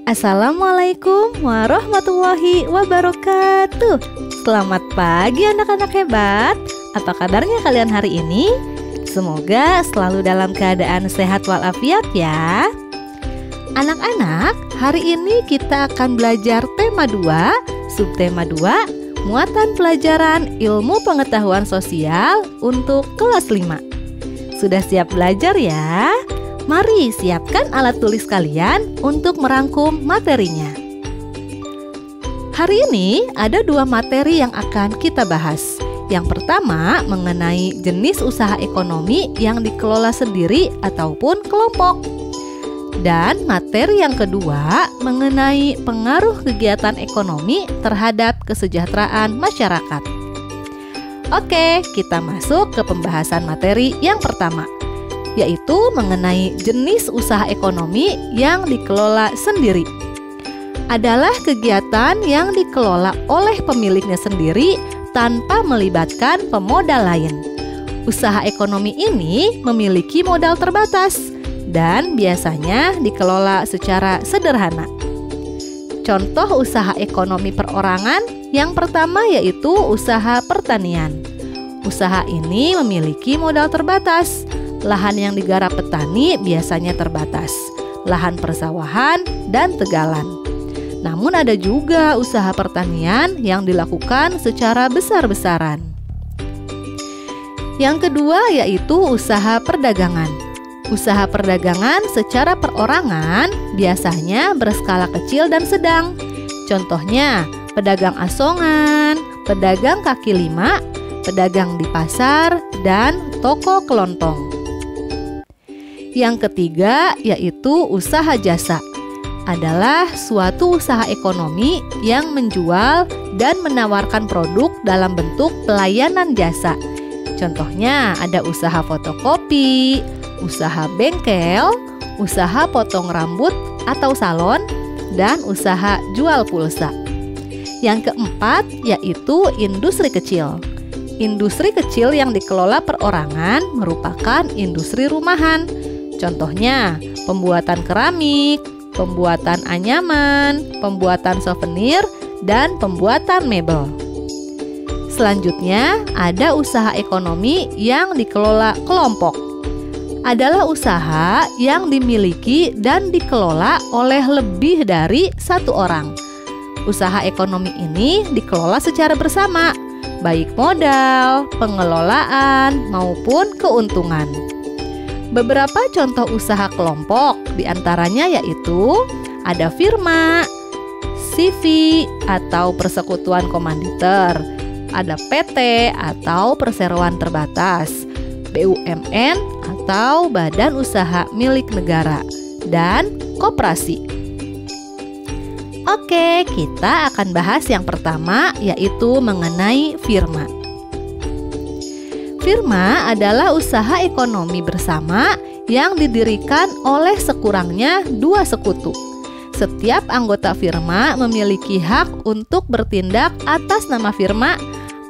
Assalamualaikum warahmatullahi wabarakatuh. Selamat pagi anak-anak hebat. Apa kabarnya kalian hari ini? Semoga selalu dalam keadaan sehat walafiat ya. Anak-anak, hari ini kita akan belajar tema 2, subtema 2, muatan pelajaran ilmu pengetahuan sosial untuk kelas 5. Sudah siap belajar ya? Mari siapkan alat tulis kalian untuk merangkum materinya. Hari ini ada 2 materi yang akan kita bahas. Yang pertama mengenai jenis usaha ekonomi yang dikelola sendiri ataupun kelompok. Dan materi yang kedua mengenai pengaruh kegiatan ekonomi terhadap kesejahteraan masyarakat. Oke, kita masuk ke pembahasan materi yang pertama, yaitu mengenai jenis usaha ekonomi yang dikelola sendiri. Adalah kegiatan yang dikelola oleh pemiliknya sendiri tanpa melibatkan pemodal lain. Usaha ekonomi ini memiliki modal terbatas dan biasanya dikelola secara sederhana. Contoh usaha ekonomi perorangan yang pertama yaitu usaha pertanian. Usaha ini memiliki modal terbatas. Lahan yang digarap petani biasanya terbatas, lahan persawahan dan tegalan. Namun ada juga usaha pertanian yang dilakukan secara besar-besaran. Yang kedua yaitu usaha perdagangan. Usaha perdagangan secara perorangan biasanya berskala kecil dan sedang. Contohnya pedagang asongan, pedagang kaki lima, pedagang di pasar, dan toko kelontong. Yang ketiga yaitu usaha jasa. Adalah suatu usaha ekonomi yang menjual dan menawarkan produk dalam bentuk pelayanan jasa. Contohnya ada usaha fotokopi, usaha bengkel, usaha potong rambut atau salon, dan usaha jual pulsa. Yang keempat yaitu industri kecil. Industri kecil yang dikelola perorangan merupakan industri rumahan. Contohnya, pembuatan keramik, pembuatan anyaman, pembuatan souvenir, dan pembuatan mebel. Selanjutnya, ada usaha ekonomi yang dikelola kelompok. Adalah usaha yang dimiliki dan dikelola oleh lebih dari satu orang. Usaha ekonomi ini dikelola secara bersama, baik modal, pengelolaan, maupun keuntungan. Beberapa contoh usaha kelompok diantaranya yaitu ada firma, CV atau persekutuan komanditer, ada PT atau perseroan terbatas, BUMN atau badan usaha milik negara, dan koperasi. Oke, kita akan bahas yang pertama yaitu mengenai firma. Firma adalah usaha ekonomi bersama yang didirikan oleh sekurangnya 2 sekutu. Setiap anggota firma memiliki hak untuk bertindak atas nama firma.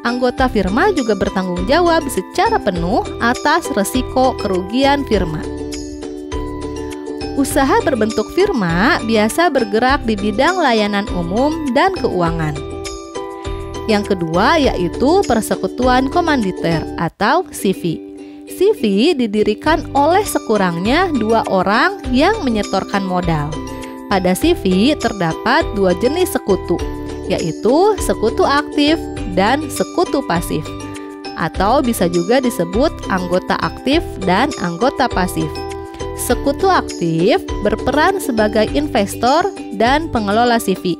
Anggota firma juga bertanggung jawab secara penuh atas resiko kerugian firma. Usaha berbentuk firma biasa bergerak di bidang layanan umum dan keuangan. Yang kedua yaitu persekutuan komanditer atau CV. CV didirikan oleh sekurangnya 2 orang yang menyetorkan modal. Pada CV terdapat 2 jenis sekutu, yaitu sekutu aktif dan sekutu pasif, atau bisa juga disebut anggota aktif dan anggota pasif. Sekutu aktif berperan sebagai investor dan pengelola CV.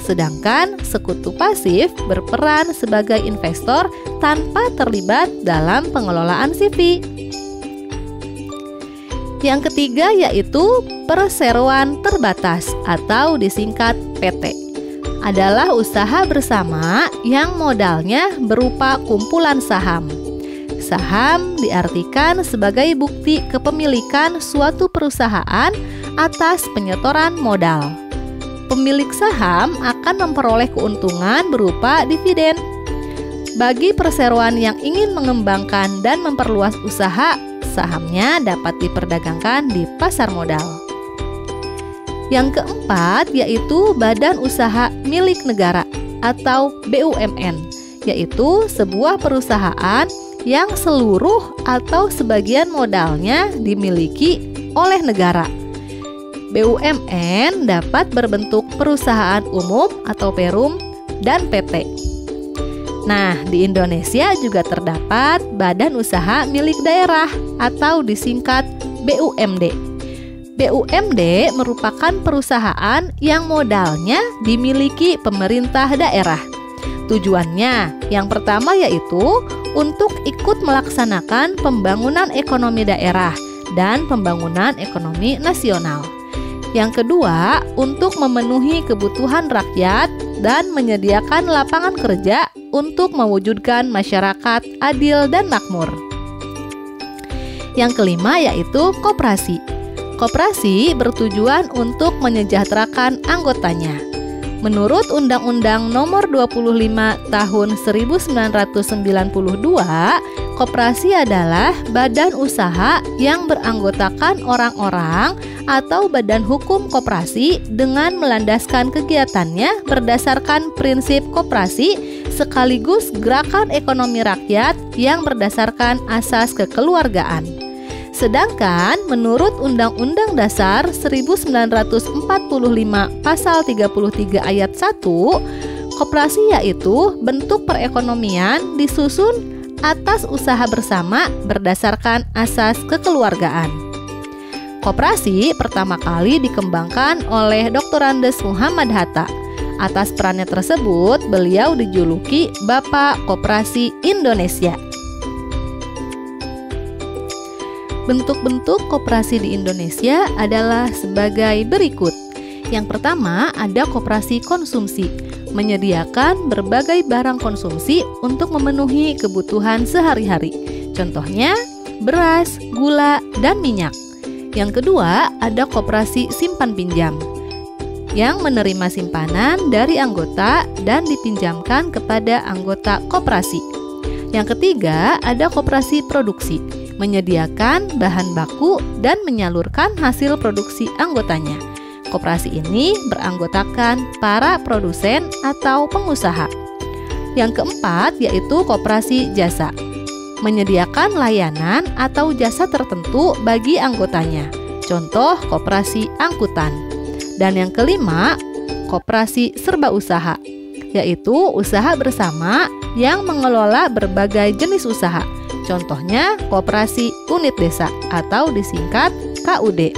Sedangkan sekutu pasif berperan sebagai investor tanpa terlibat dalam pengelolaan CV. Yang ketiga yaitu perseroan terbatas atau disingkat PT. Adalah usaha bersama yang modalnya berupa kumpulan saham. Saham diartikan sebagai bukti kepemilikan suatu perusahaan atas penyetoran modal. Pemilik saham akan memperoleh keuntungan berupa dividen. Bagi perseroan yang ingin mengembangkan dan memperluas usaha, sahamnya dapat diperdagangkan di pasar modal. Yang keempat yaitu Badan Usaha Milik Negara atau BUMN, yaitu sebuah perusahaan yang seluruh atau sebagian modalnya dimiliki oleh negara. BUMN dapat berbentuk perusahaan umum atau perum dan PT. Nah, di Indonesia juga terdapat Badan Usaha Milik Daerah atau disingkat BUMD. BUMD merupakan perusahaan yang modalnya dimiliki pemerintah daerah. Tujuannya yang pertama yaitu untuk ikut melaksanakan pembangunan ekonomi daerah dan pembangunan ekonomi nasional. Yang kedua, untuk memenuhi kebutuhan rakyat dan menyediakan lapangan kerja untuk mewujudkan masyarakat adil dan makmur. Yang kelima yaitu koperasi. Koperasi bertujuan untuk menyejahterakan anggotanya. Menurut Undang-Undang Nomor 25 Tahun 1992, koperasi adalah badan usaha yang beranggotakan orang-orang atau badan hukum koperasi dengan melandaskan kegiatannya berdasarkan prinsip koperasi sekaligus gerakan ekonomi rakyat yang berdasarkan asas kekeluargaan. Sedangkan menurut Undang-Undang Dasar 1945 Pasal 33 Ayat 1, koperasi yaitu bentuk perekonomian disusun atas usaha bersama berdasarkan asas kekeluargaan. Koperasi pertama kali dikembangkan oleh Dr. Andes Muhammad Hatta. Atas perannya tersebut, beliau dijuluki Bapak Koperasi Indonesia. Bentuk-bentuk koperasi di Indonesia adalah sebagai berikut. Yang pertama, ada koperasi konsumsi, menyediakan berbagai barang konsumsi untuk memenuhi kebutuhan sehari-hari. Contohnya, beras, gula, dan minyak. Yang kedua, ada koperasi simpan pinjam, yang menerima simpanan dari anggota dan dipinjamkan kepada anggota koperasi. Yang ketiga, ada koperasi produksi, menyediakan bahan baku dan menyalurkan hasil produksi anggotanya. Koperasi ini beranggotakan para produsen atau pengusaha. Yang keempat yaitu koperasi jasa, menyediakan layanan atau jasa tertentu bagi anggotanya. Contoh koperasi angkutan. Dan yang kelima, koperasi serba usaha, yaitu usaha bersama yang mengelola berbagai jenis usaha. Contohnya koperasi unit desa atau disingkat KUD.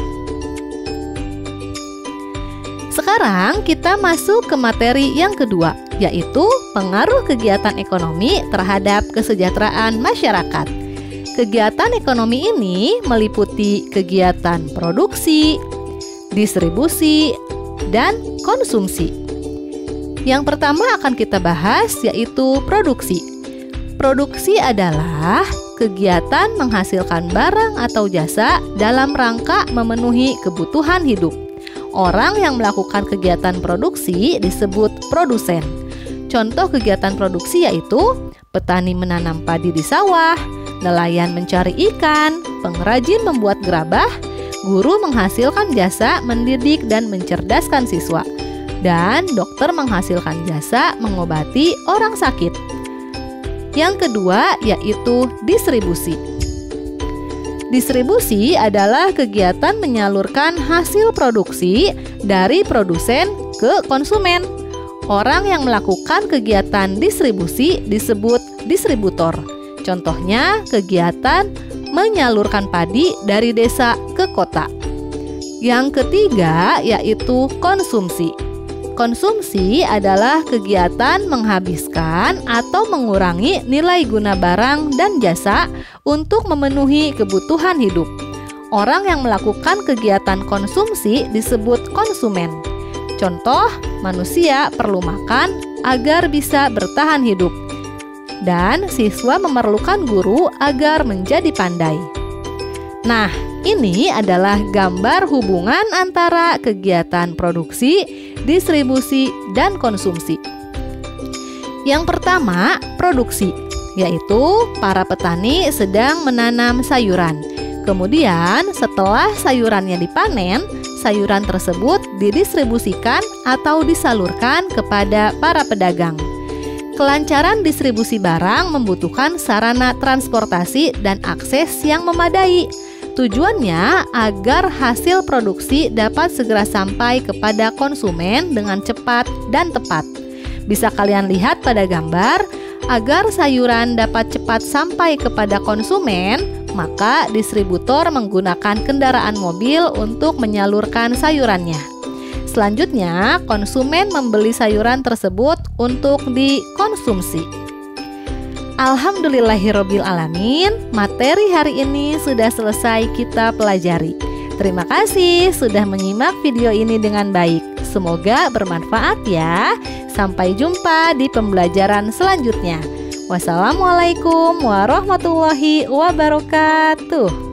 Sekarang kita masuk ke materi yang kedua, yaitu pengaruh kegiatan ekonomi terhadap kesejahteraan masyarakat. Kegiatan ekonomi ini meliputi kegiatan produksi, distribusi, dan konsumsi. Yang pertama akan kita bahas yaitu produksi. Produksi adalah kegiatan menghasilkan barang atau jasa dalam rangka memenuhi kebutuhan hidup. Orang yang melakukan kegiatan produksi disebut produsen. Contoh kegiatan produksi yaitu petani menanam padi di sawah, nelayan mencari ikan, pengrajin membuat gerabah, guru menghasilkan jasa mendidik dan mencerdaskan siswa, dan dokter menghasilkan jasa mengobati orang sakit. Yang kedua yaitu distribusi. Distribusi adalah kegiatan menyalurkan hasil produksi dari produsen ke konsumen. Orang yang melakukan kegiatan distribusi disebut distributor. Contohnya kegiatan menyalurkan padi dari desa ke kota. Yang ketiga yaitu konsumsi. Konsumsi adalah kegiatan menghabiskan atau mengurangi nilai guna barang dan jasa untuk memenuhi kebutuhan hidup. Orang yang melakukan kegiatan konsumsi disebut konsumen. Contoh, manusia perlu makan agar bisa bertahan hidup. Dan siswa memerlukan guru agar menjadi pandai. Nah, ini adalah gambar hubungan antara kegiatan produksi, distribusi, dan konsumsi. Yang pertama, produksi, yaitu para petani sedang menanam sayuran. Kemudian setelah sayurannya dipanen, sayuran tersebut didistribusikan atau disalurkan kepada para pedagang. Kelancaran distribusi barang membutuhkan sarana transportasi dan akses yang memadai. Tujuannya agar hasil produksi dapat segera sampai kepada konsumen dengan cepat dan tepat. Bisa kalian lihat pada gambar, agar sayuran dapat cepat sampai kepada konsumen, maka distributor menggunakan kendaraan mobil untuk menyalurkan sayurannya. Selanjutnya, konsumen membeli sayuran tersebut untuk dikonsumsi. Alhamdulillahirabbil alamin, materi hari ini sudah selesai kita pelajari. Terima kasih sudah menyimak video ini dengan baik. Semoga bermanfaat ya. Sampai jumpa di pembelajaran selanjutnya. Wassalamualaikum warahmatullahi wabarakatuh.